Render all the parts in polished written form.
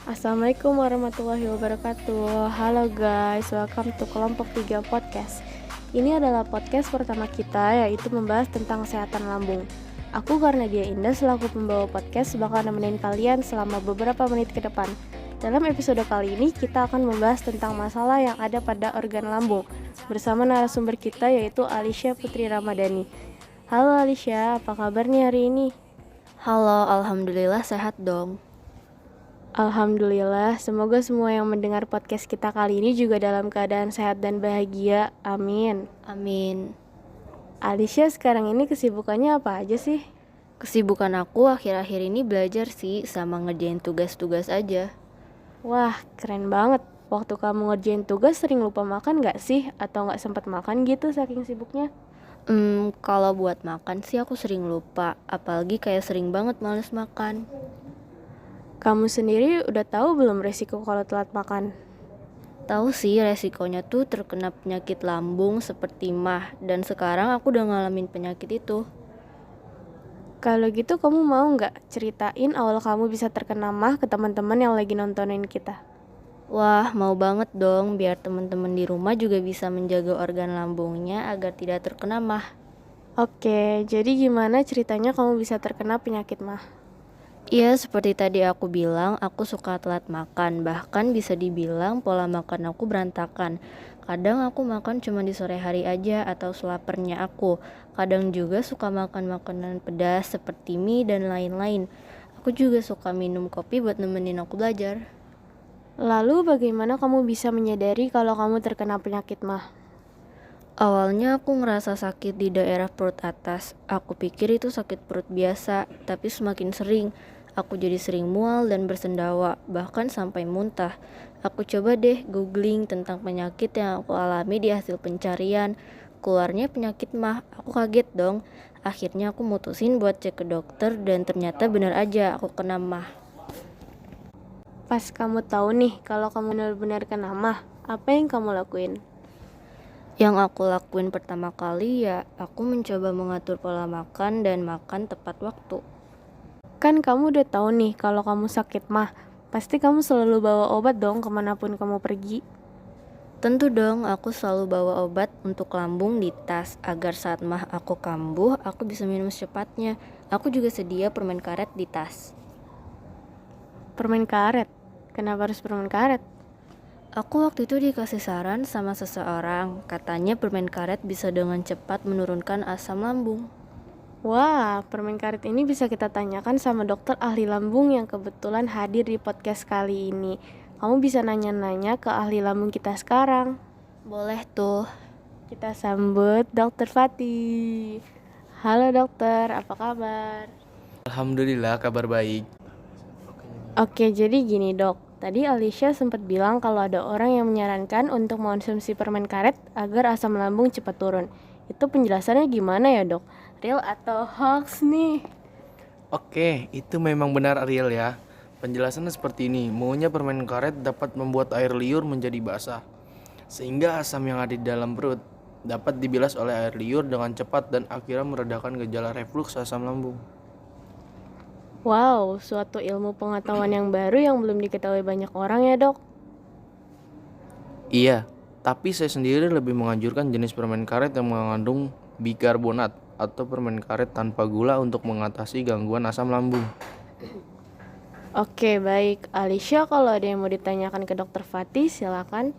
Assalamualaikum warahmatullahi wabarakatuh. Halo guys, welcome to Kelompok 3 Podcast. Ini adalah podcast pertama kita, yaitu membahas tentang kesehatan lambung. Aku Karnadia Indah selaku pembawa podcast bakal nemenin kalian selama beberapa menit ke depan. Dalam episode kali ini kita akan membahas tentang masalah yang ada pada organ lambung bersama narasumber kita yaitu Alisya Putri Ramadhani. Halo Alisya, apa kabarnya hari ini? Halo, alhamdulillah sehat dong. Alhamdulillah, semoga semua yang mendengar podcast kita kali ini juga dalam keadaan sehat dan bahagia. Amin. Amin. Alisya sekarang ini kesibukannya apa aja sih? Kesibukan aku akhir-akhir ini belajar sih sama ngerjain tugas-tugas aja. Wah, keren banget. Waktu kamu ngerjain tugas sering lupa makan gak sih? Atau gak sempat makan gitu saking sibuknya? Kalau buat makan sih aku sering lupa, apalagi kayak sering banget males makan. Kamu sendiri udah tahu belum resiko kalau telat makan? Tahu sih resikonya tuh terkena penyakit lambung seperti MAH, dan sekarang aku udah ngalamin penyakit itu. Kalau gitu kamu mau gak ceritain awal kamu bisa terkena MAH ke teman-teman yang lagi nontonin kita? Wah, mau banget dong biar teman-teman di rumah juga bisa menjaga organ lambungnya agar tidak terkena MAH. Oke, jadi gimana ceritanya kamu bisa terkena penyakit MAH? Iya, seperti tadi aku bilang, aku suka telat makan. Bahkan bisa dibilang pola makan aku berantakan. Kadang aku makan cuma di sore hari aja atau selapernya aku. Kadang juga suka makan makanan pedas seperti mie dan lain-lain. Aku juga suka minum kopi buat nemenin aku belajar. Lalu bagaimana kamu bisa menyadari kalau kamu terkena penyakit MAH? Awalnya aku ngerasa sakit di daerah perut atas. Aku pikir itu sakit perut biasa, tapi semakin sering aku jadi sering mual dan bersendawa, bahkan sampai muntah. Aku coba deh googling tentang penyakit yang aku alami di hasil pencarian. Keluarnya penyakit MAH. Aku kaget dong. Akhirnya aku mutusin buat cek ke dokter dan ternyata benar aja aku kena MAH. Pas kamu tahu nih kalau kamu benar-benar kena MAH, apa yang kamu lakuin? Yang aku lakuin pertama kali ya aku mencoba mengatur pola makan dan makan tepat waktu. Kan kamu udah tahu nih kalau kamu sakit MAH, pasti kamu selalu bawa obat dong kemanapun kamu pergi. Tentu dong, aku selalu bawa obat untuk lambung di tas agar saat MAH aku kambuh, aku bisa minum secepatnya. Aku juga sedia permen karet di tas. Permen karet? Kenapa harus permen karet? Aku waktu itu dikasih saran sama seseorang, katanya permen karet bisa dengan cepat menurunkan asam lambung. Wah, permen karet ini bisa kita tanyakan sama dokter ahli lambung yang kebetulan hadir di podcast kali ini. Kamu bisa nanya-nanya ke ahli lambung kita sekarang. Boleh tuh. Kita sambut Dokter Fatih. Halo dokter, apa kabar? Alhamdulillah kabar baik. Oke, jadi gini dok. Tadi Alicia sempat bilang kalau ada orang yang menyarankan untuk mengonsumsi permen karet agar asam lambung cepat turun. Itu penjelasannya gimana ya dok? Real atau hoax nih? Oke, itu memang benar Ariel ya. Penjelasannya seperti ini. Maunya permen karet dapat membuat air liur menjadi basah. Sehingga asam yang ada di dalam perut dapat dibilas oleh air liur dengan cepat dan akhirnya meredakan gejala refluks asam lambung. Wow, suatu ilmu pengetahuan yang baru yang belum diketahui banyak orang ya dok. Iya, tapi saya sendiri lebih menganjurkan jenis permen karet yang mengandung bikarbonat atau permen karet tanpa gula untuk mengatasi gangguan asam lambung. Oke, baik. Alicia, kalau ada yang mau ditanyakan ke dokter Fatih, silakan.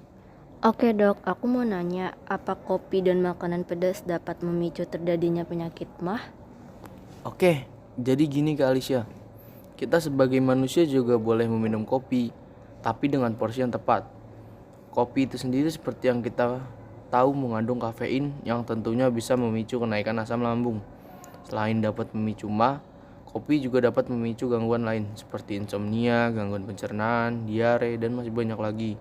Oke dok, aku mau nanya, apa kopi dan makanan pedas dapat memicu terjadinya penyakit MAH? Oke, jadi gini Kak Alicia. Kita sebagai manusia juga boleh meminum kopi, tapi dengan porsi yang tepat. Kopi itu sendiri seperti yang kita tahu mengandung kafein yang tentunya bisa memicu kenaikan asam lambung. Selain dapat memicu MAH, kopi juga dapat memicu gangguan lain seperti insomnia, gangguan pencernaan, diare, dan masih banyak lagi.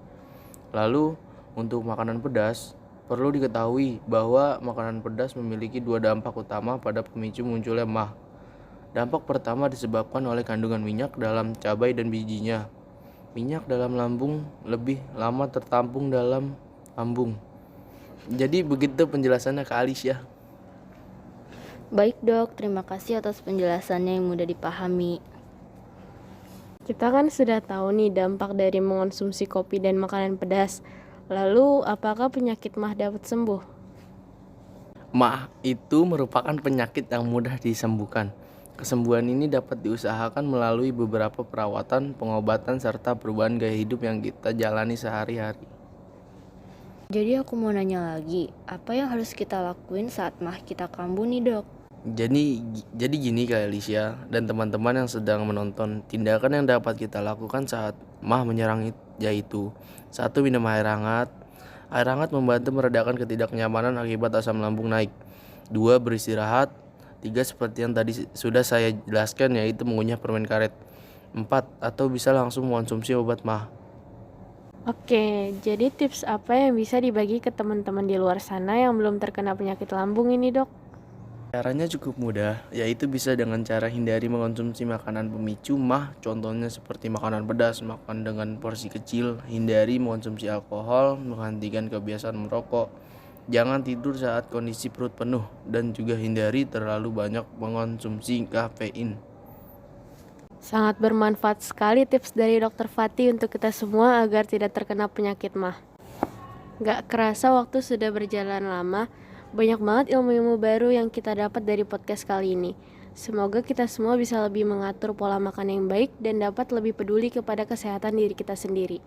Lalu, untuk makanan pedas, perlu diketahui bahwa makanan pedas memiliki dua dampak utama pada pemicu munculnya MAH. Dampak pertama disebabkan oleh kandungan minyak dalam cabai dan bijinya. Minyak dalam lambung lebih lama tertampung dalam lambung. Jadi begitu penjelasannya Kak Alicia. Baik dok, terima kasih atas penjelasannya yang mudah dipahami. Kita kan sudah tahu nih dampak dari mengonsumsi kopi dan makanan pedas. Lalu, apakah penyakit MAH dapat sembuh? MAH itu merupakan penyakit yang mudah disembuhkan. Kesembuhan ini dapat diusahakan melalui beberapa perawatan, pengobatan, serta perubahan gaya hidup yang kita jalani sehari-hari. Jadi aku mau nanya lagi, apa yang harus kita lakuin saat MAH kita kambuh nih dok? Jadi gini Kak Alicia dan teman-teman yang sedang menonton, tindakan yang dapat kita lakukan saat MAH menyerang yaitu: 1. Minum air hangat. Air hangat membantu meredakan ketidaknyamanan akibat asam lambung naik. 2. Beristirahat. 3. Seperti yang tadi sudah saya jelaskan, yaitu mengunyah permen karet. 4. Atau bisa langsung mengonsumsi obat MAH. Oke, jadi tips apa yang bisa dibagi ke teman-teman di luar sana yang belum terkena penyakit lambung ini, Dok? Caranya cukup mudah, yaitu bisa dengan cara hindari mengonsumsi makanan pemicu MAH, contohnya seperti makanan pedas, makan dengan porsi kecil, hindari mengonsumsi alkohol, menghentikan kebiasaan merokok, jangan tidur saat kondisi perut penuh, dan juga hindari terlalu banyak mengonsumsi kafein. Sangat bermanfaat sekali tips dari Dokter Fatih untuk kita semua agar tidak terkena penyakit MAH. Gak kerasa waktu sudah berjalan lama, banyak banget ilmu-ilmu baru yang kita dapat dari podcast kali ini. Semoga kita semua bisa lebih mengatur pola makan yang baik dan dapat lebih peduli kepada kesehatan diri kita sendiri.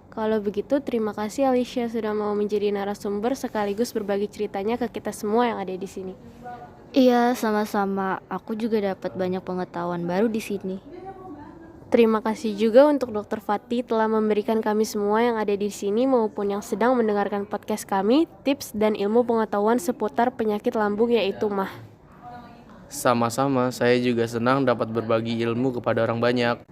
Kalau begitu, terima kasih Alicia sudah mau menjadi narasumber sekaligus berbagi ceritanya ke kita semua yang ada di sini. Iya, sama-sama. Aku juga dapat banyak pengetahuan baru di sini. Terima kasih juga untuk Dr. Fatih telah memberikan kami semua yang ada di sini maupun yang sedang mendengarkan podcast kami tips dan ilmu pengetahuan seputar penyakit lambung yaitu MAH. Sama-sama, saya juga senang dapat berbagi ilmu kepada orang banyak.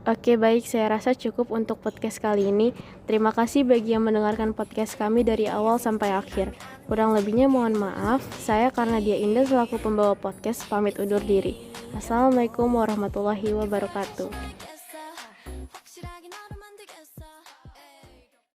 Oke, baik, saya rasa cukup untuk podcast kali ini. Terima kasih bagi yang mendengarkan podcast kami dari awal sampai akhir. Kurang lebihnya mohon maaf. Saya karena dia Indah selaku pembawa podcast pamit undur diri. Assalamualaikum warahmatullahi wabarakatuh.